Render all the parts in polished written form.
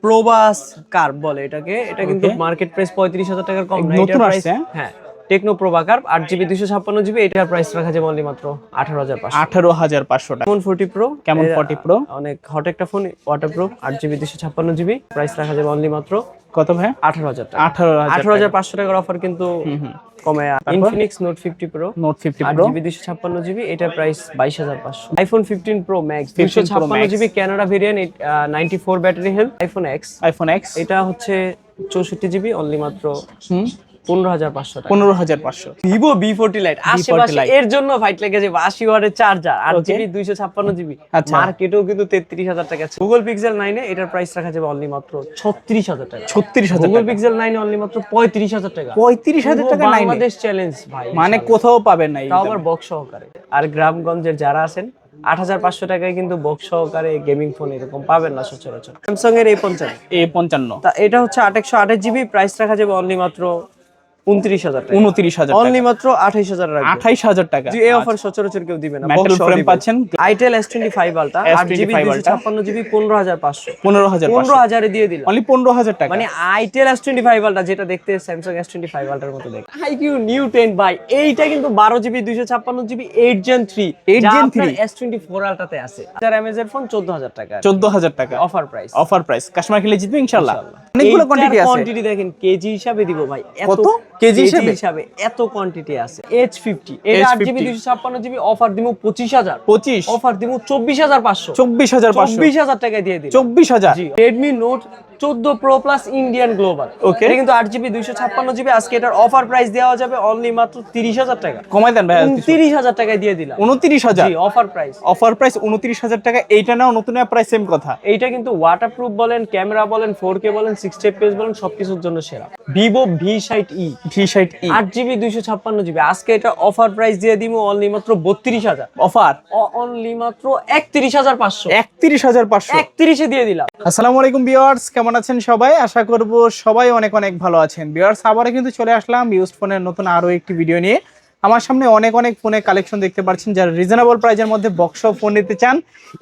প্রবাস কার্ভ বলে এটাকে। এটা কিন্তু মার্কেট প্রাইস 35,000 টাকার কম না। এটার প্রাইস হ্যাঁ টেকনো প্রোভা কার্ভ 8GB 256GB। এটার প্রাইস রাখা যাবে অনলি মাত্র 18,500 টাকা। কেমন 40 প্রো, কেমন 40 প্রো অনেক হট একটা phone, waterproof, 8GB 256GB। Price রাখা যাবে অনলি মাত্র কত ভাই? 18,000 টাকা। 18,500 টাকার অফার কিন্তু কমে। Infinix note 50 pro, note 50 pro 8GB 256GB। এটার price 22,500। IPhone 15 Pro max 256GB Canada variant, 94 battery health. IPhone x এটা হচ্ছে 64GB অনলি মাত্র 15,500 টাকা। 15,500। ভিভো V40 লাইট আশেপাশে এর জন্য ফাইট লেগেছে। 80 ওয়াটের চার্জার, 8GB 256GB। মার্কেটেও কিন্তু 33,000 টাকা আছে। গুগল পিক্সেল 9 এ এটার প্রাইস রাখা যাবে অনলি মাত্র 36,000 টাকা। 36,000। গুগল পিক্সেল 9 এ অনলি মাত্র 35,000 টাকা। 35,000 টাকা বাংলাদেশ চ্যালেঞ্জ ভাই, মানে কোথাও পাবেন না। তাও আবার বক্স সহকারে। আর গ্রামগঞ্জের যারা আছেন 8,500 টাকায় কিন্তু বক্স সহকারে গেমিং ফোন এরকম পাবেন না সচরাচর। স্যামসাং এর A55 তা এটা হচ্ছে 828GB। প্রাইস রাখা যাবে অনলি মাত্র 29,000 টাকা। 29,000 অনলি মাত্র 28,000 রাখবে। 28,000 টাকা। জি এই অফার সচরাচর কেউ দিবে না। মেটাল ফ্রেম পাচ্ছেন। Itel S25 ultra 8GB 256GB 15,500। 15,000 এ দিয়ে দিলাম অনলি 15,000 টাকা। মানে আইটেল S25 আলট্রা যেটা দেখতে স্যামসাং S25 আলট্রার মতো দেখতে। আইকিউ নিউ 10 ভাই এইটা কিন্তু 12GB 256GB 8 Gen 3 S24 আলট্রাতে আছে। আর এমএজের ফোন 14,000 টাকা। 14,000 টাকা অফার প্রাইস। কাস্টমার খেলে জিতবে ইনশাআল্লাহ। অনেকগুলো কোয়ান্টিটি আছে। কোয়ান্টিটি দেখেন কেজি হিসাবে দিব ভাই। কত কেজি হিসাবে এত কোয়ান্টিটি আছে। H50 এটা 8GB 256GB অফার দিমু 25,000। 25 অফার দিমু 24,500। 24,500 টাকায় দিয়ে দিই। 24,000। জি Redmi Note 14 Pro Plus Indian global. এটা কিন্তু 8GB 256GB। আজকে এটার অফার প্রাইস দেওয়া যাবে অনলি মাত্র 30,000 টাকা। কমাই দেন ভাই। 29,000 টাকায় দিয়ে দিলাম। 29,000 জি অফার প্রাইস। 29,000 টাকা। এইটা নাও নতুন প্রাইস সেম কথা। এইটা কিন্তু ওয়াটারপ্রুফ বলেন, ক্যামেরা বলেন, 4K বলেন, 60 FPS বলেন, সবকিছুর জন্য সেরা। Vivo V60e 8GB 256GB। আজকে এটা অফার প্রাইস দিয়ে দিমু অনলি মাত্র 32,000। অফার অনলি মাত্র 31,500। 31,500 31 এ দিয়ে দিলাম। আসসালামু আলাইকুম ভিউয়ার্স, কেমন আছেন সবাই? আশা করব সবাই অনেক অনেক ভালো আছেন। ভিউয়ার্স আবারও কিন্তু চলে আসলাম ইউজড ফোনের নতুন আরো একটি ভিডিও নিয়ে। আমার সামনে অনেক ফোনের কালেকশন দেখতে পাচ্ছেন। যারা রিজনেবল প্রাইজের মধ্যে বক্স ফোন নিতে চান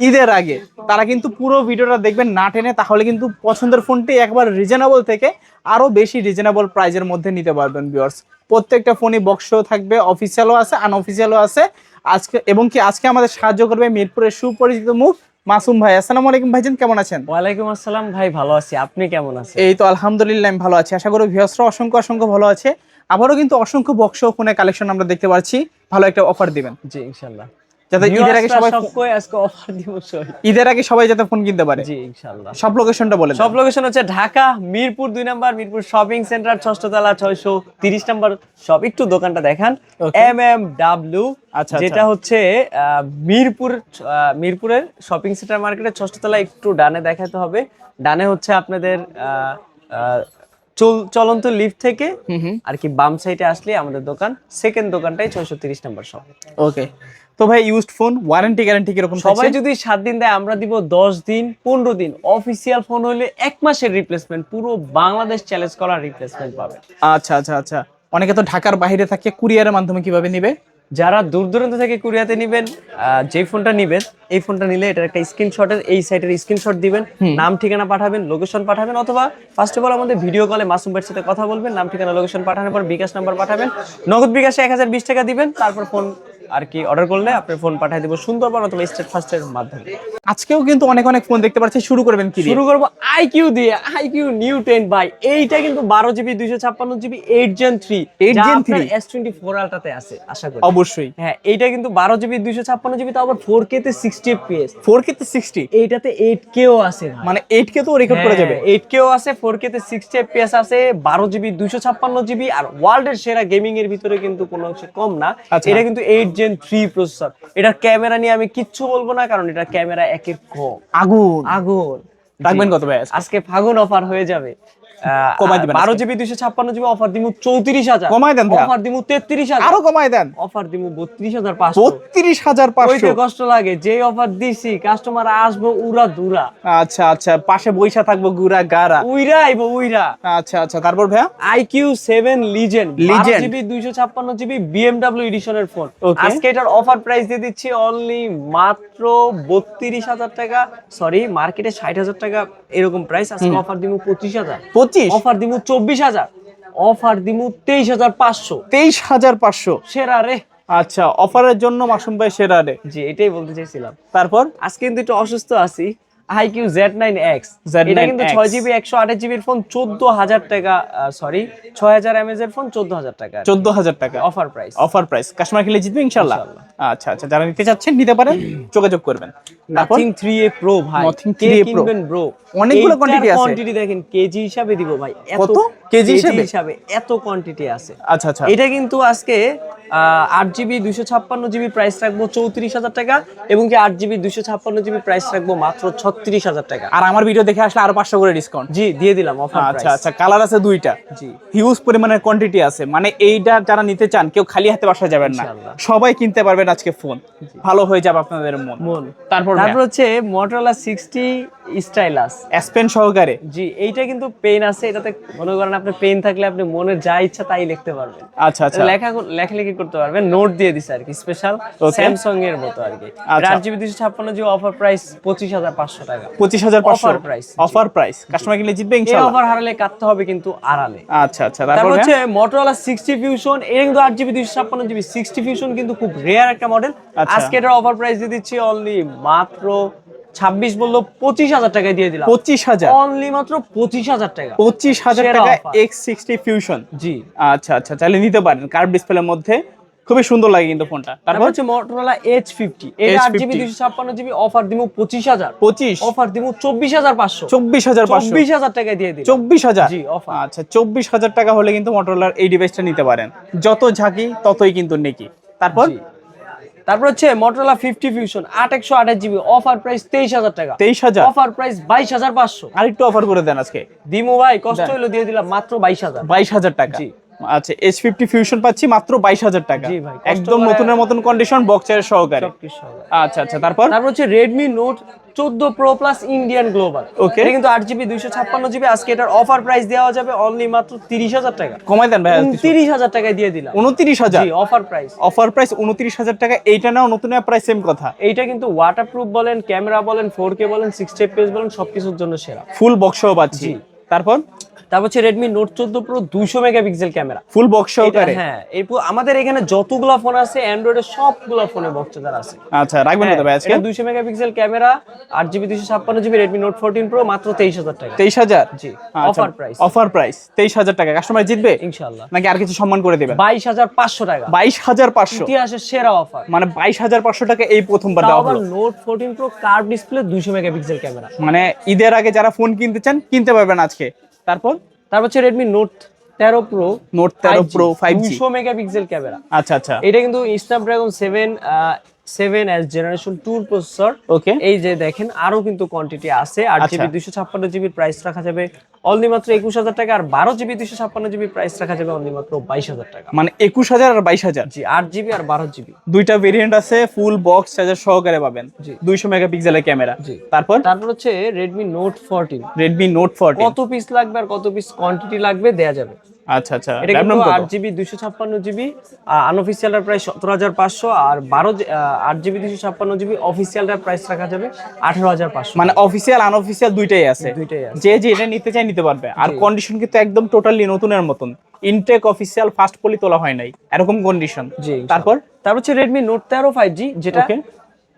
ঈদের আগে, তারা কিন্তু পুরো ভিডিওটা দেখবেন না টেনে, তাহলে কিন্তু পছন্দের ফোনটি একবার রিজনেবল থেকে আরো বেশি রিজনেবল প্রাইজের মধ্যে নিতে পারবেন। ভিউয়ার্স প্রত্যেকটা ফোনই বক্স থাকবে, অফিসিয়ালও আছে, আনঅফিসিয়ালও আছে। আজকে আমাদের সাহায্য করবে মিরপুরের সুপরিচিত মুখ মাসুম ভাই। আসসালামু আলাইকুম ভাইজান, কেমন আছেন? ওয়ালাইকুম আসসালাম ভাই, ভালো আছি। আপনি কেমন আছেন? এই তো আলহামদুলিল্লাহ আমি ভালো আছি। আশা করি ভিউয়ার্সরা অসংখ্য ভালো আছে। আবারও কিন্তু অসংখ্য বক্স ফোনের কালেকশন আমরা দেখতে পাচ্ছি। ভালো একটা অফার দিবেন। জি ইনশাআল্লাহ। যাতে ঈদের আগে সবাই আজকে অফার দিব। ঈদের আগে সবাই যাতে ফোন কিনতে পারে। জি ইনশাআল্লাহ। সব লোকেশনটা বলেন। সব লোকেশন হচ্ছে Dhaka Mirpur 2 number, Mirpur shopping centre 6ষ্ঠ তলা 630 নাম্বার শপ। একটু দোকানটা দেখান। MMW যেটা হচ্ছে মিরপুরের শপিং সেন্টার মার্কেটের 6ষ্ঠ তলা একটু ডানে দেখাতে হবে। ডানে হচ্ছে আপনাদের চলন্ত লিফট থেকে আর কি বাম সাইডে আসলে আমাদের দোকান। সেকেন্ড দোকানটাই 630 নাম্বার শপ। ওকে। তো ভাই ইউজড ফোন ওয়ারেন্টি গ্যারান্টি কিরকম? সবাই যদি 7 দিন দেয় আমরা দিব 10 দিন 15 দিন। অফিসিয়াল ফোন হলে 1 মাসের রিপ্লেসমেন্ট, পুরো বাংলাদেশ চ্যালেঞ্জ করা রিপ্লেসমেন্ট পাবে। আচ্ছা। অনেকে তো ঢাকার বাইরে থাকে, কুরিয়ারের মাধ্যমে কিভাবে নিবে? যারা দূর দূরান্ত থেকে কুরিয়াতে নেবেন, যে ফোনটা নেবেন এই ফোনটা নিলে এটার একটা স্ক্রিনশটের এই সাইটের স্ক্রিনশট দিবেন, নাম ঠিকানা পাঠাবেন, লোকেশন পাঠাবেন, অথবা ফার্স্ট অফ অল আমাদের ভিডিও কলে মাসুম ভাইয়ের সাথে কথা বলবেন, নাম ঠিকানা লোকেশন পাঠানোর পর বিকাশ নাম্বার পাঠাবেন। নগদ বিকাশে 1020 টাকা দিবেন, তারপর ফোন আর কি অর্ডার করলে আপনার ফোন পাঠিয়ে দেব সুন্দরবন অথবা স্টেট ফার্স্টের মাধ্যমে। আজকেও কিন্তু অনেক ফোন দেখতে পাচ্ছি। শুরু করবেন কি দিয়ে? শুরু করব আইকিউ দিয়ে। আইকিউ নিউ 10 ভাই। এইটা কিন্তু 12GB 256GB 8 Gen 3 S24 আলট্রাতে আছে আশা করি। অবশ্যই হ্যাঁ, এইটা কিন্তু 12GB 256GB তো আবার 4K তে 60 FPS। 4K তে 60, এইটাতে 8Kও আছে। মানে 8K তো রেকর্ড করা যাবে। 8Kও আছে, 4K তে 60 FPS আছে, 12GB 256GB। আর ওয়ার্ল্ডের সেরা গেমিং এর ভিতরে কিন্তু কোনো অংশে কম না। এটা কিন্তু 8 Gen 3 প্রসেসর। এটার ক্যামেরা নিয়ে আমি কিচ্ছু বলবো না, কারণ এটা ক্যামেরা একের কম। আগুন রাখবেন কত ভাই? আজকে ফাগুন অফার হয়ে যাবে। কমাই দিবেন। 12GB 256GB অফার দিমু 34,000। কমাই দেন ভাই। অফার দিমু 33,000। আরো কমাই দেন। অফার দিমু 32,500। 32,500 কইতে কষ্ট লাগে, যে অফার দিছি কাস্টমার আসবো উড়া দুরা। আচ্ছা পাশে বইসা থাকবো গুড়া গারা। উইরা আইবো উইরা। আচ্ছা তারপর ভাইয়া IQ7 legend 12GB 256GB BMW এডিশনের phone. আজকে এটার অফার প্রাইস দিয়ে দিচ্ছি অনলি মাত্র 32,000 টাকা। সরি, মার্কেটে 60,000 টাকা এরকম প্রাইস, আজকে অফার দিমু 25,000, 25, অফার দিমু 24,000, অফার দিমু 23,500। 23,500। সেরা রে। আচ্ছা, অফারের জন্য মাসুম ভাই সেরা রে। জি, এটাই বলতে চাইছিলাম। তারপর আজকে কিন্তু একটু অসুস্থ আছি। IQ Z9X, এটা কিন্তু 6GB 128GB এর ফোন 14,000 টাকা, সরি 6000 mAh এর ফোন 14,000 টাকা, 14,000 টাকা offer price. Offer price. Customer খেলে জিতবে ইনশাআল্লাহ। আচ্ছা আচ্ছা, যারা নিতে চাচ্ছেন নিতে পারেন, যোগাযোগ করবেন। তারপর Nothing 3A Pro ভাই, Nothing কে 3A Pro কিনবেন ব্রো? অনেকগুলো quantity আছে। কোয়ান্টিটি দেখেন, কেজি হিসাবে দিব ভাই। কত? কেজি হিসাবে? এত কোয়ান্টিটি আছে। আচ্ছা আচ্ছা, এটা কিন্তু আজকে 8GB 256GB প্রাইস রাখবো 34,000 টাকা, এবং কি 8GB 256GB প্রাইস রাখবো মাত্র 36,000 টাকা। আর আমার ভিডিও দেখে আসলে আরো 500 করে ডিসকাউন্ট। জি, দিয়ে দিলাম অফার আচ্ছা প্রাইস। আচ্ছা, কালার আছে দুইটা। জি, হিউজ পরিমাণের কোয়ান্টিটি আছে, মানে এইটা যারা নিতে চান কেউ খালি হাতে বাসা যাবেন না, ইনশাআল্লাহ। সবাই কিনতে পারবেন আজকে ফোন, ভালো হয়ে যাবে আপনাদের মন। তারপর হচ্ছে Motorola 60 স্টাইলাস S Pen সহকারে। জি, এইটা কিন্তু পেন আছে, এটাতে মনে করেন আপনি পেন থাকলে আপনি মনে যা ইচ্ছা তাই লিখতে পারবেন। আচ্ছা আচ্ছা, লেখালেখি করতে পারবেন, নোট দিয়ে দিছে আর কি, স্পেশাল স্যামসাং এর মতো আর কি। 8GB 256GB অফার প্রাইস 25,500 টাকা, 25,500 offer price. Offer price, customer কিনলে জিতবে এই ইনশাআল্লাহ। অফার হারালে কাটতে হবে কিন্তু আড়ালে। আচ্ছা আচ্ছা, তারপর তারপর হচ্ছে Motorola 60 Fusion, এটা কিন্তু 8GB 256GB 60 Fusion কিন্তু খুব রেয়ার একটা মডেল। আচ্ছা। আজকে এটার অফার প্রাইস দিয়ে দিচ্ছি অনলি মাত্র 26 বললো 25,000 টাকায় দিয়ে দিলাম। 25,000, অনলি মাত্র 25,000 টাকা, 25,000 সেরা টাকা offer। X60 Fusion। জি। আচ্ছা আচ্ছা, তাহলে নিতে পারেন, কার্ভ ডিসপ্লের মধ্যে খুবই সুন্দর লাগে কিন্তু ফোনটা। তারপর তারপর হচ্ছে Motorola H50, এটা 8GB 256GB অফার দিমু 25,000, 25, অফার দিমু 24,500, 24,500, 24,000 টাকায় দিয়ে দিলাম। 24,000। জি, অফার। আচ্ছা, 24,000 টাকা হলে কিন্তু মোটরোলার এই ডিভাইসটা নিতে পারেন। যত ঝাঁকি ততই কিন্তু নেকি। তারপর জি। তারপর হচ্ছে Motorola 50 Fusion 8/128GB offer price 23,000 টাকা, 23,000, অফার প্রাইস 22,500। আরেকটু অফার করে দেন আজকে। দিমু ভাই, কষ্ট হইলো দিয়ে দিলাম মাত্র 22,000। 22,000 টাকা। জি। আচ্ছা, H50 Fusion পাচ্ছি মাত্র 22,000 টাকা, জি ভাই, কষ্ট একদম করে- নতুনের মতন কন্ডিশন, বক্সের সহকারে। সবকিছু হবে। আচ্ছা আচ্ছা, তারপর তারপর হচ্ছে Redmi Note 14 Pro Plus Indian Global, Okay. এটা কিন্তু 8GB 256GB, আজকে এটার অফার প্রাইস দেওয়া যাবে অনলি মাত্র 30,000 টাকা, কমাই দেন ভাই, 29,000 টাকায় দিয়ে দিলাম। 29,000, জি, অফার প্রাইস। অফার প্রাইস 29,000 টাকা। এইটা নাও, নতুন প্রাইস সেম কথা। এইটা কিন্তু ওয়াটারপ্রুফ বলেন, ক্যামেরা বলেন, 4K বলেন, 60 FPS বলেন, সবকিছুর জন্য সেরা। ফুল বক্স সহ পাচ্ছি। জি। তারপর হচ্ছে Redmi Note 14 Pro 200 megapixel camera, full box সহকারে। হ্যাঁ, এরপর আমাদের এখানে যতগুলা ফোন আছে অ্যান্ড্রয়েডের সবগুলা ফোনে বক্স চার্জার আছে। আচ্ছা, রাখবেন কত ভাই আজকে? 200 megapixel camera, 8GB 256GB Redmi Note 14 Pro মাত্র 23,000 টাকা। 23,000, জি, আচ্ছা, অফার প্রাইস। অফার প্রাইস 23,000 টাকা। কাস্টমার জিতবে ইনশাআল্লাহ। নাকি আর কিছু সম্মান করে দিবেন? 22,500 টাকা, 22,500, ইতিহাসের সেরা অফার। মানে 22,500 টাকা এই প্রথমবার তাও দেওয়া আবার হলো। Note 14 Pro curve display 200 megapixel camera. মানে ঈদের আগে যারা ফোন কিনতে চান কিনতে পারবেন আজকে। তারপর হচ্ছে Redmi Note 13 Pro, Note 13 Pro 5G, 200 megapixel camera. আচ্ছা আচ্ছা, এটা কিন্তু Snapdragon 7S Generation 2 প্রসেসর। ওকে। এই যে দেখেন, আরো কিন্তু কোয়ান্টিটি আছে। 8GB 256GB প্রাইস রাখা যাবে অনলি মাত্র 21,000 টাকা, আর 12GB 256GB প্রাইস রাখা যাবে অনলি মাত্র 22,000 টাকা। মানে 21,000 আর 22,000, জি, 8GB আর 12GB দুইটা ভেরিয়েন্ট আছে, ফুল বক্স চার্জার সহকারে পাবেন। জি। 200 মেগাপিক্সেলের ক্যামেরা। জি। তারপর হচ্ছে Redmi Note 14, Redmi Note 14, কত পিস লাগবে আর কত পিস কোয়ান্টিটি লাগবে দেয়া যাবে। আচ্ছা আচ্ছা, এটা RAM কিন্তু কত? 8GB 256GB, আনঅফিসিয়ালটার প্রাইস 17,500, আর 8GB 256GB অফিসিয়ালটার প্রাইস রাখা যাবে 18,500। মানে অফিসিয়াল আনঅফিসিয়াল দুইটাই আছে, দুইটাই আছে। যে যেটা নিতে চাই নিতে পারবে। আর কন্ডিশন কিন্তু একদম টোটালি নতুনের মতন, ইনটেক অফিসিয়াল ফার্স্ট পলি তোলা হয় নাই, এরকম কন্ডিশন। জি, তারপর হচ্ছে Redmi Note 13 5G, যেটা Okay.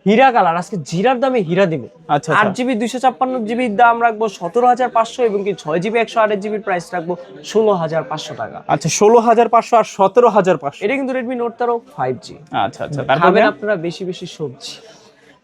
হীরা কালার, আজকে জিরার দামে হীরা দিব। আচ্ছা, 8GB 256GB দাম রাখবো 17,500, এবং কি 6GB 128GB প্রাইস রাখবো 16,500 টাকা। আচ্ছা, 16,500 আর 17,500। এটা কিন্তু Redmi Note 13 5G। আচ্ছা আচ্ছা, তারপর খাবেন আপনারা বেশি বেশি সবজি।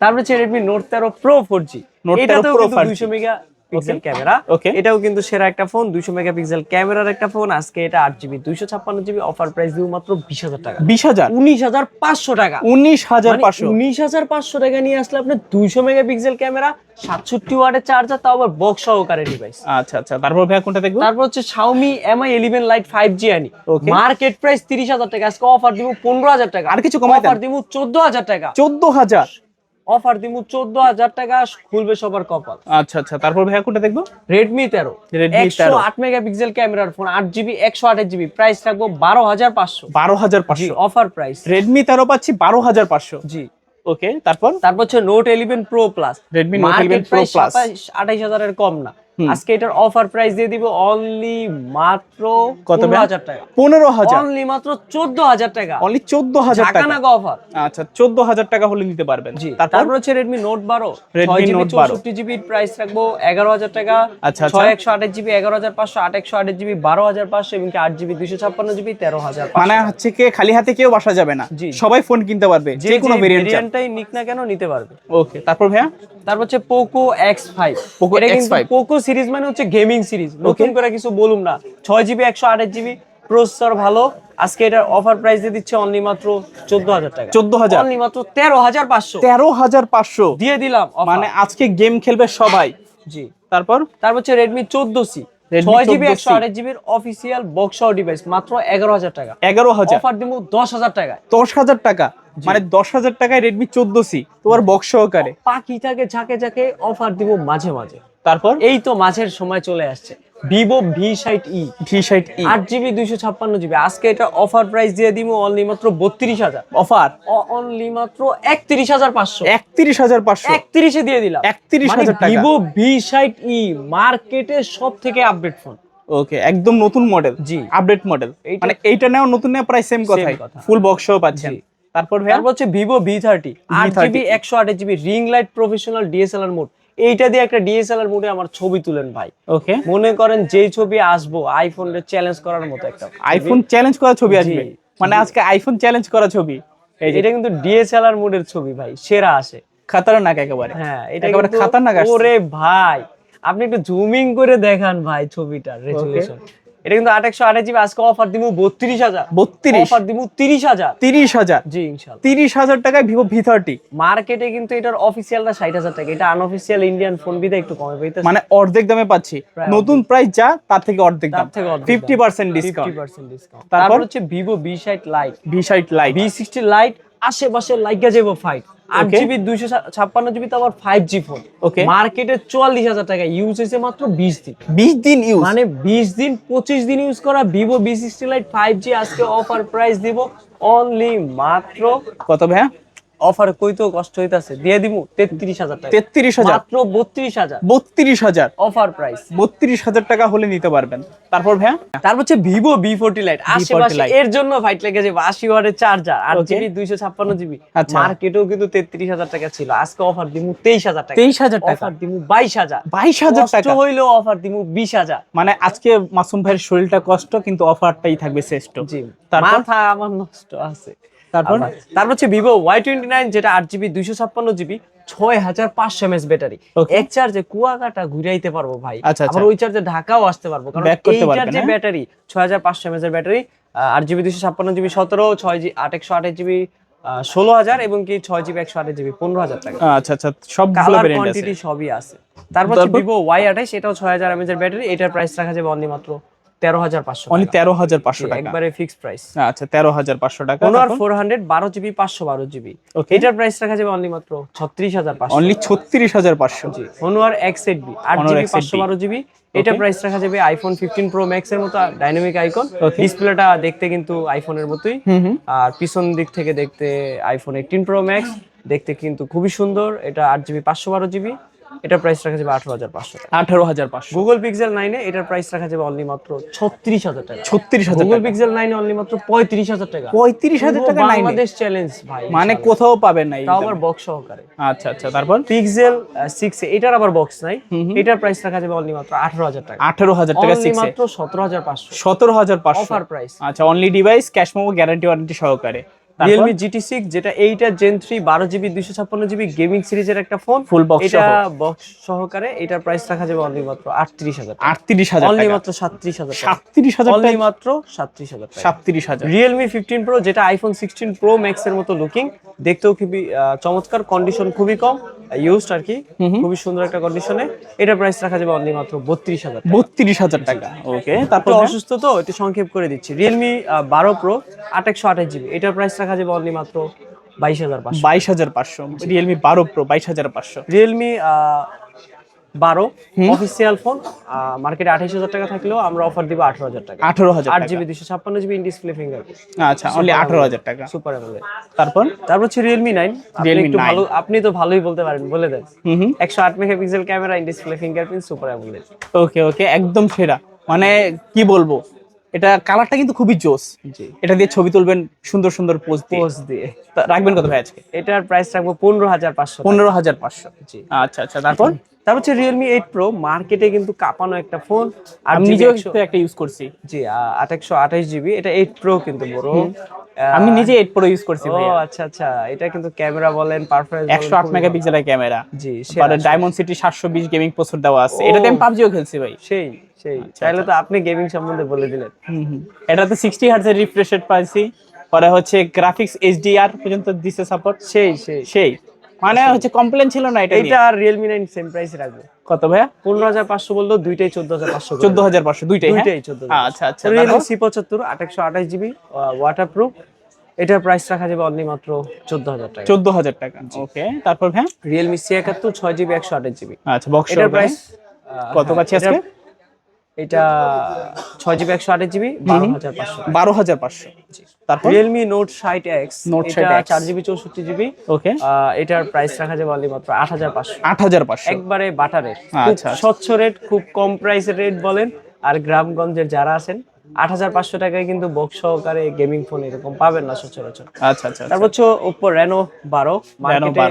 তারপর হচ্ছে Redmi Note 13 Pro 4G, Note 13 এটাতেও Pro কিন্তু 4G 200 মেগাপিক্সেল ক্যামেরা। Okay. এটাও কিন্তু সেরা একটা ফোন, 200 মেগাপিক্সেল ক্যামেরার একটা ফোন। আজকে এটা 8GB 256GB অফার প্রাইস দিব মাত্র 20,000 টাকা, 20,000, 19,500 টাকা। 19,500, 19,500 টাকা নিয়ে আসলে আপনি 200 মেগাপিক্সেল ক্যামেরা, 67 ওয়াটের চার্জার, তাও আবার বক্স সহকারে ডিভাইস। আচ্ছা আচ্ছা, তারপর ভাই কোনটা দেখবো? তারপর হচ্ছে Xiaomi Mi 11 Lite 5G আনি, Okay. মার্কেট প্রাইস 30,000 টাকা, আজকে অফার দিব 15,000 টাকা। আর কিছু কমাই দেন? অফার দিব 14,000 টাকা, 14,000, অফার দিব 14,000 টাকা, খুলবে সবার কপাল। আচ্ছা আচ্ছা, তারপর ভাই কোনটা দেখবো? Redmi 13, Redmi 13, 108 মেগাপিক্সেল ক্যামেরার ফোন, 8GB 128GB প্রাইস রাখবো 12,500। 12,500, অফার প্রাইস। Redmi 13 পাচ্ছি 12,500। জি, ওকে, তারপর তারপর হচ্ছে note 11 pro plus, Redmi Note 11 Pro Plus 28,000 এর কম না। আজকে এটার অফার প্রাইস দিয়ে দিব অনলি মাত্র কত 15,000 টাকা। 15,000, অনলি মাত্র 14,000 টাকা, অনলি 14,000 টাকা। ঢাকানাগা অফার। আচ্ছা, 14,000 টাকা হলে নিতে পারবেন। জি, তারপর হচ্ছে Redmi Note 12, Redmi 6GB Note 12 64GB price রাখবো 11,000 টাকা। আচ্ছা, 6 128GB 11,500, 8 128GB 12,500 এবং কি 8GB 256GB 13,500। মানে হচ্ছে কি খালি হাতে কেউ বাসা যাবে না, জি। সবাই ফোন কিনতে পারবে, যে কোনো ভেরিয়েন্ট। ভেরিয়েন্টটাই নিক না কেন নিতে পারবে। ওকে, তারপর ভাইয়া তারপর হচ্ছে Poco X5। Poco এটা কিন্তু X5 Poco সিরিজ মানে হচ্ছে গেমিং সিরিজ, নতুন করে কিছু বলুম না। 6GB 128GB প্রসেসর ভালো। আজকে এটার অফার প্রাইস দিয়ে দিচ্ছে অনলি মাত্র 14,000 টাকা। 14,000, অনলি মাত্র 13,500 13,500 দিয়ে দিলাম offer। মানে আজকে গেম খেলবে সবাই। জি, তারপর তারপর হচ্ছে Redmi 14C, Redmi 6GB 14C 128GB official box সহ ডিভাইস মাত্র 11,000 টাকা। 11,000, অফার দিব 10,000 টাকায়। 10,000 টাকা, মানে 10,000 টাকায় রেডমি 14C তোমার বক্স সহকারে। পাখি থাকে ঝাঁকে ঝাঁকে অফার দিব মাঝে মাঝে। তারপর এই তো মাঝের সময় চলে আসছে Vivo V60e, V60e 8GB 256GB। আজকে এটা অফার প্রাইস দিয়ে দিব অনলি মাত্র 32,000। অফার অনলি মাত্র 31,500। 31,500, 31 এ দিয়ে দিলাম। 31,000 টাকা। Vivo V60e মার্কেটে সব থেকে আপডেট ফোন। ওকে, একদম নতুন মডেল, জি। আপডেট মডেল, এইটা- মানে এইটা নাও নতুন নাও প্রায় সেম কথাই, কথা। ফুল বক্স সহ পাচ্ছেন। জি। তারপর ভাইয়া তারপর হচ্ছে Vivo V30, 8GB 128GB ring light professional DSLR mode. এইটা দিয়ে একটা ডিএসএলআর মোডে আমার ছবি তুলেন ভাই। ওকে, মনে করেন যেই ছবি আসবো আইফোনের চ্যালেঞ্জ করার মতো একটা আইফোন চ্যালেঞ্জ করা ছবি আসবে, জি, মানে আজকে আইফোন চ্যালেঞ্জ করা ছবি। এই যে এটা কিন্তু ডিএসএলআর মোডের ছবি ভাই, সেরা আসে। খতরনাক একেবারে, হ্যাঁ, এটা একেবারে কিন্তু খতরনাক আসছে। ওরে ভাই, আপনি একটু জুমিং করে দেখান ভাই ছবিটার রেজোলিউশন। এটা কিন্তু 828GB। আজকে অফার দিব 32,000। 32, অফার দিব 30,000। 30,000, জি ইনশাআল্লাহ। 30,000 টাকায় ভিভো V30, মার্কেটে কিন্তু এটার অফিসিয়ালটা 60,000 টাকা, এটা আনঅফিসিয়াল ইন্ডিয়ান ফোন বিদে একটু কমে পাইতেছে। মানে অর্ধেক দামে পাচ্ছি। প্রায় নতুন প্রাইস যা তার থেকে অর্ধেক দাম, তার থেকে অর্ধেক 50% ডিসকাউন্ট। 50% ডিসকাউন্ট। তারপর তারপর হচ্ছে Vivo V60 Lite, V60 light, V60 Lite আশেপাশে লাইগা যাবো ফাইট। 8GB 256GB তো আবার 5G ফোন। ওকে, মার্কেটে 44,000 টাকা, ইউজ হয়েছে মাত্র 20 দিন। 20 দিন ইউজ, মানে 20 দিন 25 দিন ইউজ করা Vivo V60 Lite 5G আজকে অফার প্রাইস দিব অনলি মাত্র কত ভাইয়া? অফার কই তো কষ্ট হইতাছে, দিয়ে দিব 33,000 টাকা। 33,000, মাত্র 32,000 32,000, অফার প্রাইস। 32,000 টাকা হলে নিতে পারবেন। তারপর ভাইয়া তারপর হচ্ছে Vivo V40 Lite, আশেপাশে Lite। এর জন্য ফাইট লেগে যাবে। 80 ওয়াটের চার্জার, 8GB 256GB। আচ্ছা। মার্কেটেও কিন্তু 33,000 টাকা ছিল, আজকে অফার দিব 23,000 টাকা। 23,000 টাকা, অফার দিব 22,000। 22,000 টাকা, কষ্ট হইলেও অফার দিব 20,000। মানে আজকে মাসুম ভাইয়ের শরীরটা কষ্ট, কিন্তু অফারটাই থাকবে শ্রেষ্ঠ। জি, তারপর মাথা আমার নষ্ট আছে। তারপর তারপর হচ্ছে Vivo Y29, যেটা 8GB 256GB 6,500 mAh battery. Okay. এক চার্জে কুয়াকাটা ঘুরাইতে পারবো ভাই। আচ্ছা, আচ্ছা। আবার ওই চার্জে ঢাকাও আসতে পারবো, কারণ Back করতে এই পারবেন, চার্জে হ্যাঁ? ব্যাটারি 6,500 mAh এর battery, 8GB 256GB 17, 6G 828GB 16,000 এবং কি 6GB 128GB 15,000 টাকা। আচ্ছা আচ্ছা, সবগুলো কালার ভেরিয়েন্ট আছে। কোয়ান্টিটি সবই আছে। তারপর হচ্ছে Vivo Y28, এটাও 6,000 mAh এর ব্যাটারি। এটার প্রাইস রাখা যাবে অনলি মাত্র 13,500 অনলি টাকা। 13,500 টাকা, একবারে ফিক্সড প্রাইস। আচ্ছা 13,500 টাকা। Honor 400 12GB 512GB, Okay. এটার প্রাইস রাখা যাবে অনলি মাত্র 36,500। অনলি 36,500। জি, Honor X8B 8GB X8B 512GB, এটা প্রাইস রাখা যাবে iPhone 15 Pro Max এর মতো ডাইনামিক আইকন। Okay. ডিসপ্লেটা দেখতে কিন্তু আইফোনের মতোই, আর পিছন দিক থেকে দেখতে iPhone 18 Pro Max দেখতে কিন্তু খুবই সুন্দর। এটা 8GB 512GB, এটা প্রাইস রাখা যাবে 18,500 টাকা। 18,500, Google Pixel 9 এ এটার প্রাইস রাখা যাবে অনলি মাত্র 36,000 টাকা। 36,000 Google টাকা, Pixel 9 এ অনলি মাত্র 35,000 টাকা। 35,000 টাকা পুরো নাই বাংলাদেশ চ্যালেঞ্জ ভাই, মানে কোথাও পাবেন না এই তাও দামে। আবার বক্স সহকারে। আচ্ছা আচ্ছা, তারপর পিক্সেল 6 এ, এটার আবার বক্স নাই। এটার প্রাইস রাখা যাবে অনলি মাত্র 18,000 টাকা। 18,000 টাকা অনলি 6 এ, মাত্র 17,500 17,500 অফার প্রাইস। আচ্ছা, only device, cash memo, guarantee warranty সহকারে। তারপর Realme GT6, যেটা 8 Gen 3 12GB 256GB গেমিং সিরিজের একটা ফোন, Full box এটা সহ। বক্স সহকারে। এটার প্রাইস রাখা যাবে অনলি মাত্র 38,000 টাকা। 38,000 অনলি টাকা, মাত্র 37,000 টাকা। 37,000 অনলি টাকা, মাত্র 37,000 টাকা। 37,000। Realme 15 Pro, যেটা iPhone 16 Pro Max এর মতো লুকিং, দেখতেও খুবই চমৎকার, কন্ডিশন খুবই কম, ইউজড আর কি, খুবই সুন্দর একটা কন্ডিশনে। এটা প্রাইস রাখা যাবে অনলি মাত্র 32,000 টাকা। 32,000 টাকা, ওকে। তারপর একটু অসুস্থ তো একটু সংক্ষেপ করে দিচ্ছি। Realme 12 Pro 8/128GB, এটার প্রাইস রাখা যাবে অনলি মাত্র 22,500। 22,500, Realme 12 pro 22,500। Realme 12 official phone, মার্কেটে 28,000 টাকা থাকলেও আমরা অফার দিব 18,000 টাকা। 18,000 টাকা। 8GB 256GB in display fingerprint. আচ্ছা, অনলি 18,000 টাকা। Super AMOLED. তারপর তারপর হচ্ছে Realme 9। আপনি Realme একটু 9 ভালো, আপনি তো ভালোই বলতে পারেন, বলে দেন। হুম 108 megapixel camera, in display fingerprint, super AMOLED. Okay okay, একদম সেরা। মানে কি বলবো, এটা কালারটা কিন্তু খুবই জোস। জি, এটা দিয়ে ছবি তুলবেন সুন্দর সুন্দর পোজ দিয়ে। পোজ দিয়ে। তা রাখবেন কত ভাই আজকে? এটার প্রাইস রাখবো 15,500 টাকা। 15,500। জি। আচ্ছা আচ্ছা, তারপর তারপর হচ্ছে Realme 8 Pro, মার্কেটে কিন্তু কাঁপানো একটা ফোন। আর আমি নিজেও একটা ইউজ করছি। জি, 828GB। এটা 8 Pro কিন্তু বড়। আমি নিজে 8 Pro ইউজ করছি ও ভাই। আচ্ছা আচ্ছা, এটা কিন্তু ক্যামেরা বলেন, পারফরম্যান্স 108 মেগাপিক্সেলের ক্যামেরা। জি, পরে ডায়মন্ড সিটি 720 গেমিং প্রসেসর দেওয়া আছে। এটাতে আমি পাবজিও খেলছি ভাই। সেই সেই, তাহলে তো আপনি গেমিং সম্বন্ধে বলে দিলেন। এটাতে 60 হার্টজ এর রিফ্রেশ রেট পাইছি। পরে হচ্ছে গ্রাফিক্স এইচডিআর পর্যন্ত দিছে সাপোর্ট। সেই সেই সেই মানে হচ্ছে কমপ্লেন ছিল না এটা নিয়ে। এটা আর Realme 9 সেম প্রাইস রাখবো। কত ভাইয়া? 15,500 বললো, দুইটাই 14,500। 14,500 দুইটাই? হ্যাঁ, দুইটাই 14,000। আচ্ছা আচ্ছা। Realme C75 828GB ওয়াটারপ্রুফ, এটার প্রাইস রাখা যাবে অনলি মাত্র 14,000 টাকা। 14,000 টাকা। ওকে, তারপর ভাই Realme C71 6GB 128GB। আচ্ছা, বক্স এটার প্রাইস কত পাচ্ছি আজকে? এটা 6GB 128GB 12,500। 12,500। তারপর Realme Note 60X, Note এটা 60X 4GB 64GB। ওকে, এটার প্রাইস রাখা যাবে অনলি মাত্র 8,500। 8,500 একবারে বাটার রেট, খুব আচ্ছা। স্বচ্ছ রেট, খুব কম প্রাইসের রেট বলেন। আর গ্রামগঞ্জের যারা আছেন, 8,500 টাকায় কিন্তু বক্স সহকারে গেমিং ফোন এরকম পাবেন না সচরাচর। আচ্ছা আচ্ছা। তারপর হচ্ছে Oppo Reno 12, মার্কেটে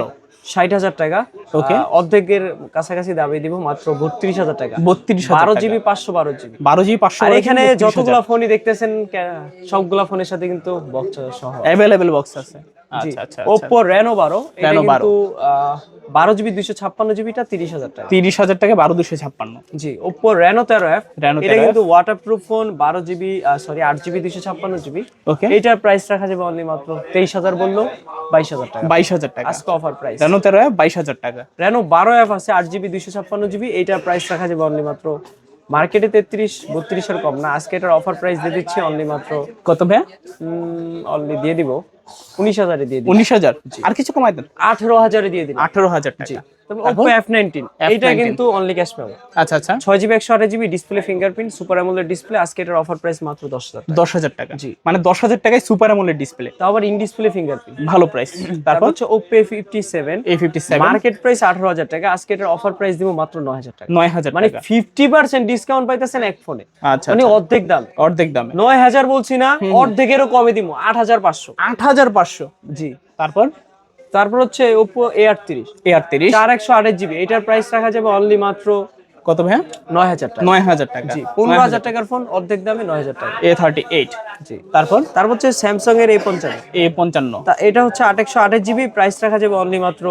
60,000 টাকা। ওকে, অর্ধেকের কাছাকাছি দাবি দিব মাত্র 32,000 টাকা। 32,000 12GB 512GB। 12GB 500। আর এখানে যতগুলা ফোনই দেখতেছেন, সবগুলা ফোনের সাথে কিন্তু বক্স সহ अवेलेबल বক্স আছে। জি। আচ্ছা আচ্ছা। Oppo Reno 12, এটা Reno 12 কিন্তু 12GB 256GB টা 30,000 টাকা। 30,000 টাকা 12,256। জি। Oppo Reno 13F, Reno এটা 13F কিন্তু ওয়াটারপ্রুফ ফোন, 8GB 256GB। ওকে, এটার প্রাইস রাখা যাবে অনলি মাত্র 23,000 বললো 22,000 টাকা। 22,000 টাকা আজকে অফার প্রাইস। Reno 13F 22,000 টাকা। Reno 12F আছে 8GB 256GB, এইটার প্রাইস রাখা যাবে অনলি মাত্র, মার্কেটে 33-32 এর কম না, আজকে এটার অফার প্রাইস দিয়ে দিচ্ছি অনলি মাত্র কত ভাইয়া? অনলি দিয়ে দিব 19,000 এ দিয়ে দিব। 19,000? আর কিছু কমাই দেন। 18,000 এ দিয়ে দিন। 18,000 টাকা। তবে Oppo F19, এটা কিন্তু অনলি ক্যাশ পাবো। আচ্ছা আচ্ছা। 6GB 128GB display fingerprint, super AMOLED display, আজকে এটার অফার প্রাইস মাত্র 10,000 টাকা। 10,000 টাকা। জি। মানে 10,000 টাকায় সুপার অ্যামোলেড ডিসপ্লে, তাও আবার ইন ডিসপ্লে ফিঙ্গারপ্রিন্ট, ভালো প্রাইস। তারপর তারপর হচ্ছে Oppo A57, A57 market price 18,000 টাকা, আজকে এটার অফার প্রাইস দিব মাত্র 9,000 টাকা। 9,000 মানে টাকা। 50% ডিসকাউন্ট পাইতেছেন এক ফোনে, আচ্ছা মানে আচ্ছা। অর্ধেক দাম। অর্ধেক দামে 9,000 বলছি না, অর্ধেকেরও কমে দিব, 8,500। 8,500। জি। তারপর হচ্ছে Oppo A38 A38 4/128GB, এটার প্রাইস রাখা যাবে অনলি মাত্র কত ভাইয়া? 9,000 টাকা। 9,000 টাকা। জি, 15,000 টাকার ফোন, অর্ধেক দামে 9,000 টাকা। A38। জি। তারপর হচ্ছে স্যামসাং এর A55, A55 তা এটা হচ্ছে 8/128GB, প্রাইস রাখা যাবে অনলি মাত্র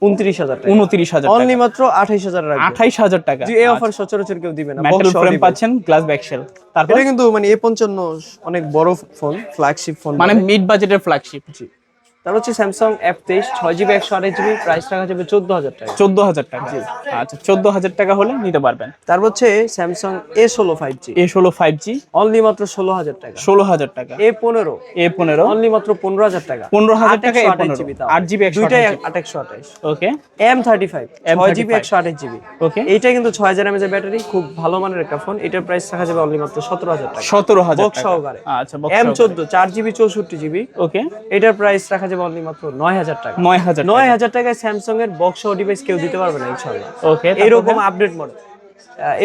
29,000 টাকা। 29,000 অনলি টাকা। মাত্র 28,000 রাখবো। 28,000 টাকা। জি, এই অফার সচরাচর কেউ দিবে না। মেটাল Box সহ ফ্রেম দিবে। পাচ্ছেন, গ্লাস ব্যাকশেল। তারপর এটা কিন্তু মানে A55 অনেক বড় ফোন, ফ্ল্যাগশিপ ফোন মানে মিড বাজেটের ফ্ল্যাগশিপ। জি। তারপর হচ্ছে Samsung F23 6GB 128GB, price রাখা যাবে 14,000 টাকা। 14,000 টাকা। আচ্ছা, 14,000 টাকা হলে নিতে পারবেন। তারপর হচ্ছে Samsung A16 5G, A16 5G only মাত্র 16,000 টাকা। 16,000 টাকা। A15 A15 অনলি মাত্র 15,000 টাকা। 15,000 টাকা। 8GB তাও। 8GB দুইটাই 128। 828। ওকে M35 6GB 128GB, ওকে। এইটা কিন্তু 6000 mAh ব্যাটারি, খুব ভালো মানের একটা ফোন। এটার প্রাইস রাখা যাবে অনলি মাত্র 17,000 টাকা। 17,000 বক্স টাকা। সহকারে। আচ্ছা, বক্স M14 4GB 64GB, ওকে। এটার প্রাইস রাখা যাবে অনলি মাত্র 9,000 টাকা। 9,000 টাকা। 9,000 টাকায় স্যামসাং এর বক্স সহ ডিভাইস কেউ দিতে পারবে না ইনশাআল্লাহ। ওকে, এরকম update model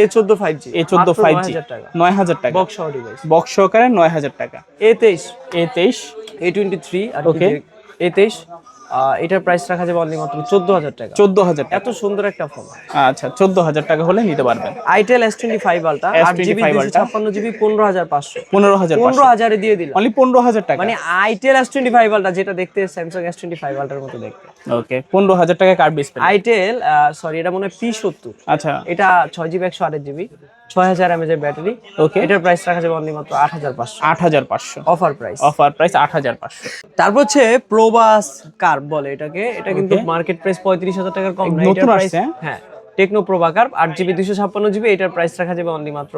A14 5G, A14 মাত্র 5G 9,000 টাকা। 9,000 টাকা। বক্স সহ ডিভাইস। বক্স সহকারে 9,000 টাকা। A23 A23 A23 আর ওকে। A23, এটার প্রাইস রাখা যাবে অনলি মাত্র 14,000 টাকা। 14,000 টাকা। এত সুন্দর একটা ফোন। আচ্ছা, 14,000 টাকা হলে নিতে পারবেন। Itel S25 Ultra S25 8GB 256GB 15,500। 15,500 15,000 এ দিয়ে দিলাম। অনলি 15,000 টাকা। মানে Itel S25 Ultra যেটা দেখতে স্যামসাং S25 Ultra এর মতো দেখতে। ওকে, 15,000 টাকা কার্ড ডিসপ্লে। Itel সরি, এটা মনে হয় P70। আচ্ছা, এটা 6GB 128GB 6000 mAh ব্যাটারি। ওকে। এটার প্রাইস রাখা যাবে অনলি মাত্র 8,500। 8,500 অফার প্রাইস। Offer price 8,500। তারপর হচ্ছে প্রোবাস কার্ভ বলে এটাকে, এটা কিন্তু মার্কেট প্রাইস 35,000 টাকার কম না। নতুন এটার প্রাইস, আসছে, হ্যাঁ, টেকনো প্রোবা কার্ভ 8GB 256GB, এটার প্রাইস রাখা যাবে অনলি মাত্র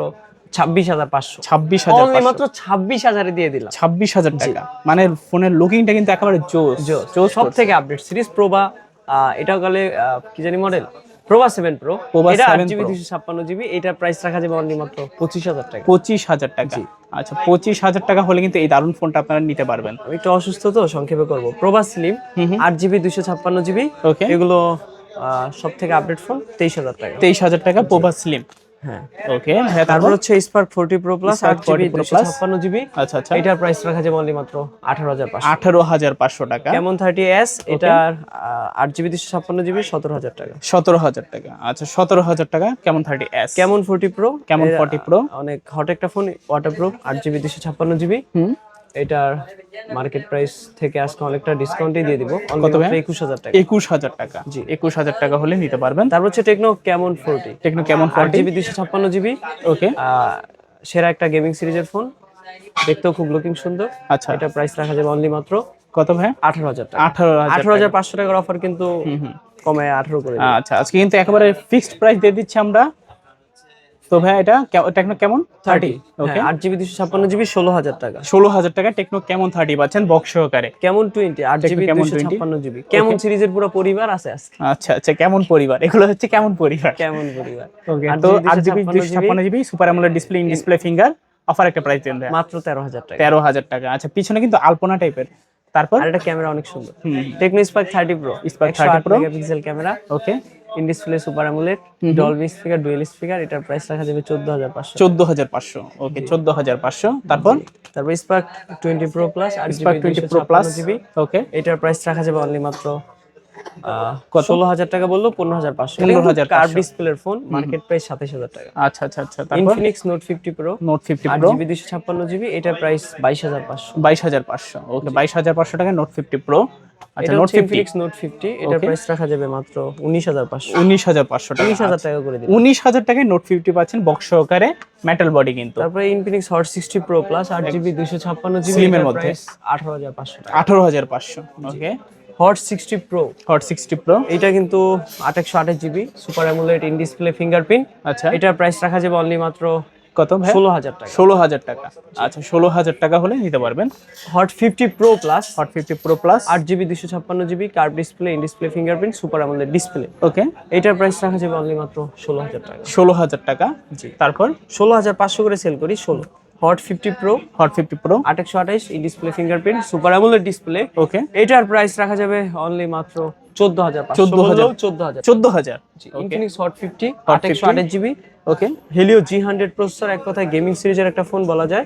26,500। 26,500 অনলি মাত্র 26,000 এ দিয়ে দিলাম। 26,000 টাকা। মানে ফোনের লুকিংটা কিন্তু একেবারে জোস। সব থেকে আপডেট সিরিজ প্রোবা, এটাও গেলে কি জানি মডেল প্রোভা 7 প্রো, Prova এটা 7 8GB Pro 256GB, এটার প্রাইস রাখা যাবে অনলি মাত্র 25,000 টাকা। 25,000 টাকা। আচ্ছা 25,000 টাকা হলে কিন্তু এই দারুণ ফোনটা আপনারা নিতে পারবেন। আমি একটু অসুস্থ তো সংক্ষেপে করব। প্রোভা স্লিম 8GB 256GB, ওকে, এগুলো সব থেকে আপডেট ফোন 23,000 টাকা। 23,000 টাকা প্রোভা স্লিম। হ্যাঁ, ওকে, তারপর হচ্ছে spark 40 pro plus Spark 8GB 40 Pro Plus। 256GB, আচ্ছা আচ্ছা, এটার প্রাইস রাখা যাবে অনলি মাত্র 18,500। 18,500 টাকা। কেমন 30s, এটার 8GB 256GB 17,000 টাকা। 17,000 টাকা। আচ্ছা 17,000 টাকা কেমন 30s। কেমন 40 প্রো, কেমন 40 Pro অনেক হট একটা ফোন, ওয়াটারপ্রুফ, 8GB 256GB। এটার মার্কেট প্রাইস থেকে আজকে অনেকটা ডিসকাউন্টই দিয়ে দিব, কত ভাই? 21,000 টাকা। 21,000 টাকা। জি, 21,000 টাকা হলে নিতে পারবেন। তারপর হচ্ছে টেকনো কেমন 40, টেকনো কেমন 40। 8GB 256GB, ওকে, সেরা একটা গেমিং সিরিজের ফোন, দেখতেও খুব লুকিং সুন্দর। আচ্ছা এটা প্রাইস রাখা যাবে অনলি মাত্র কত ভাই? 18,000 টাকা। 18,000 18,500 টাকার অফার, কিন্তু কমে 18 করে দিই। আচ্ছা আজকে কিন্তু একেবারে ফিক্সড প্রাইস দিয়ে দিচ্ছি আমরা। তো ভাই এটা টেকনো কেমন 30। ওকে, 8GB 256GB 16,000 টাকা। 16,000 টাকা টেকনো কেমন 30 পাচ্ছেন বক্স সহকারে। কেমন 20, 8GB কেমন 256GB, কেমন সিরিজের পুরো পরিবার আছে আজকে। আচ্ছা আচ্ছা, কেমন পরিবার, এগুলো হচ্ছে কেমন পরিবার। কেমন পরিবার। ওকে, তো 8GB 256GB super AMOLED display, in display finger, offer একটা প্রাইস দেন ভাই মাত্র 13,000 টাকা। 13,000 টাকা। আচ্ছা পিছনে কিন্তু আলপনা টাইপের, তারপর আর এটা ক্যামেরা অনেক সুন্দর, Tecno Spark 30 pro, Spark 30 Pro megapixel camera, okay, in display super AMOLED, Dolby speaker, dual speaker. এটার প্রাইস রাখা যাবে 14,500। 14,500। ওকে, 14,500। তারপর spark 20 pro plus, Spark 8GB 20 Pro Plus 256GB, ওকে, এটার প্রাইস রাখা যাবে অনলি মাত্র কত? 16,000 টাকা বললো, 15,500। 15,500 কার্ভ ডিসপ্লের ফোন, মার্কেট প্রাইস 27,000 টাকা। আচ্ছা আচ্ছা আচ্ছা, তারপর Infinix note 50 pro, note 50 Pro 8GB 256GB, এটার প্রাইস 22,500। 22,500। ওকে, 22,500 টাকা নোট 50 Pro। আচ্ছা এটা নোট হচ্ছে 50 ইনফিনিক্স নোট 50, এটার প্রাইস রাখা যাবে মাত্র 19,500। 19,500 টাকা। 19,000 টাকা করে দিন। 19,000 টাকায় নোট 50 পাচ্ছেন বক্স সহকারে, মেটাল বডি কিন্তু। তারপরে Infinix hot 60 pro plus, 8GB 256GB, Slim এর এর মধ্যে। প্রাইস 18,500 টাকা। 18,500। ওকে, হট 60 প্রো, হট 60 Pro এটা কিন্তু 828GB super AMOLED, in display fingerprint. আচ্ছা, এটার প্রাইস রাখা যাবে অনলি মাত্র কত ভাই? 16,000 টাকা। 16,000 টাকা। আচ্ছা 16,000 টাকা হলে নিতে পারবেন। Hot 50 Pro Plus, Hot 50 Pro Plus 8GB 256GB, curve display, in display fingerprint, super AMOLED display. Okay, এটার প্রাইস রাখা যাবে অনলি মাত্র 16,000 টাকা। 16,000 টাকা। জি, তারপর 16,500 করে সেল করি। 16 Hot 50 Pro, Hot 50 Pro 828, in display fingerprint, super AMOLED display. Okay, এটার প্রাইস রাখা যাবে অনলি মাত্র 14,500। 14,000 14,000। 14,000। ইনফিনিক্স হট 50 Hot 828GB, ওকে, হেলিও G100 প্রসেসর, এক কথায় গেমিং সিরিজের একটা ফোন বলা যায়।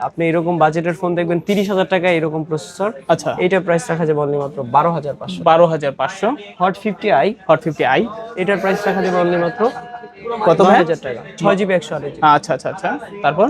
আপনি এরকম বাজেটের ফোন দেখবেন 30,000 টাকা এরকম প্রসেসর। আচ্ছা এইটার প্রাইস রাখা যাবে অনলি মাত্র 12,500। 12,500। হট 50i, হট 50i এটার প্রাইস রাখা যাবে অনলি মাত্র কত ভাই? 9,000 টাকা। 6GB 128GB। আচ্ছা আচ্ছা আচ্ছা, তারপর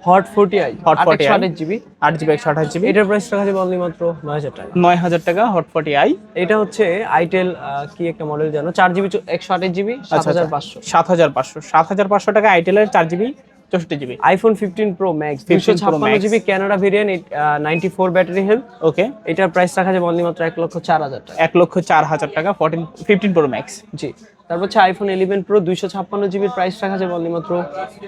hot 40i, Hot 40i 828GB, 8GB 128GB এটার প্রাইস রাখা যাবে অনলি মাত্র 9,000 টাকা। 9,000 টাকা। হট 40i এটা হচ্ছে আইটেল কি একটা মডেল জানো, 4GB 128GB, 7,500। 7,500। 7,500 টাকা আইটেলের 4GB 64GB। IPhone 15 Pro Max 15 Pro Max 256GB Canada variant, 94 battery health. Okay, এটার প্রাইস রাখা যাবে অনলি মাত্র 1,04,000 টাকা। 1,04,000 টাকা। 15 Pro Max জি, তারপর হচ্ছে আইফোন 11 প্রো 256GB, প্রাইস রাখা যাবে অনলি মাত্র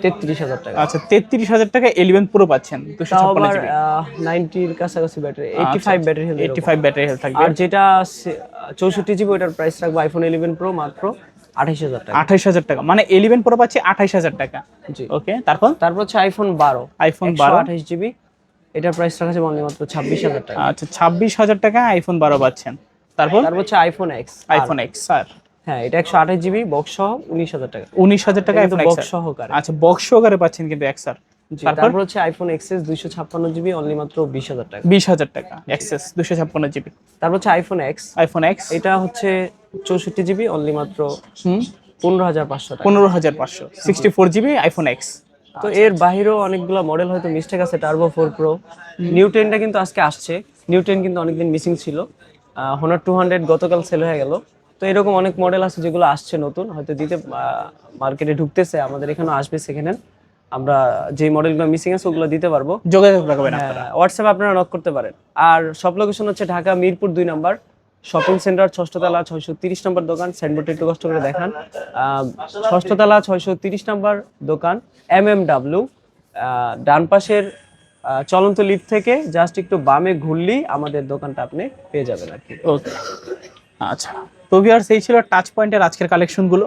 33,000 টাকা। আচ্ছা 33,000 টাকা 11 Pro পাচ্ছেন তাও আবার 256GB। 90 এর কাছাকাছি battery, 85 battery health. 85 battery health থাকবে। আর যেটা 64GB, ওটার প্রাইস রাখবো আইফোন 11 প্রো মাত্র 28,000 টাকা। 28,000 টাকা, মানে 11 Pro পাচ্ছি 28,000 টাকা। জি, ওকে, তারপর তারপর হচ্ছে আইফোন 12, আইফোন 12 128GB, এটার প্রাইস রাখা যাবে অনলি মাত্র 26,000 টাকা। আচ্ছা 26,000 টাকা আইফোন 12 পাচ্ছেন। তারপর হচ্ছে iPhone x, iPhone x sir, হ্যাঁ এটা 128GB বক্স সহ 19,000 টাকা। 19,000 টাকা আইফোন এক্স বক্স সহকারে। আচ্ছা বক্স সহকারে পাচ্ছেন কিন্তু এক্স স্যার। তারপর হচ্ছে আইফোন এক্সএস 256GB, অনলি মাত্র 20,000 টাকা। 20,000 টাকা এক্সেস 256GB। তারপর হচ্ছে আইফোন এক্স, আইফোন এক্স এটা হচ্ছে 64GB, অনলি মাত্র 15,500 টাকা। 15,500। 64GB iPhone x. তো এর বাইরেও অনেকগুলো মডেল হয়তো মিস্টেক আছে। টার্বো 4 প্রো, নিউ 10টা কিন্তু আজকে আসছে। নিউ 10 কিন্তু অনেকদিন মিসিং ছিল। হনার 200 গতকাল সেল হয়ে গেল। তো এরকম অনেক মডেল আছে যেগুলো আসছে নতুন, হয়তো দিতে মার্কেটে ঢুকতেছে। আমাদের এখানে আসবে সেকেন্ড হ্যান্ড, আমরা যে মডেলগুলো মিসিং আছে ওগুলো দিতে পারবো। যোগাযোগ রাখবেন আপনারা। হোয়াটসঅ্যাপ আপনারা নক করতে পারেন। আর সব লোকেশন হচ্ছে ঢাকা মিরপুর 2 নম্বর শপিং সেন্টার, 6ষ্ঠ তলা 630 নম্বর দোকান। সাইনবোর্ডটা একটু কষ্ট করে দেখান। 6ষ্ঠ তলা 630 নম্বর দোকান, MMW। ডান পাশের চলন্ত লিফট থেকে জাস্ট একটু বামে ঘুরলেই আমাদের দোকানটা আপনি পেয়ে যাবেন আর কি। ওকে, আচ্ছা তো ভিউয়ার্স এই ছিল টাচ পয়েন্টের আজকের কালেকশনগুলো।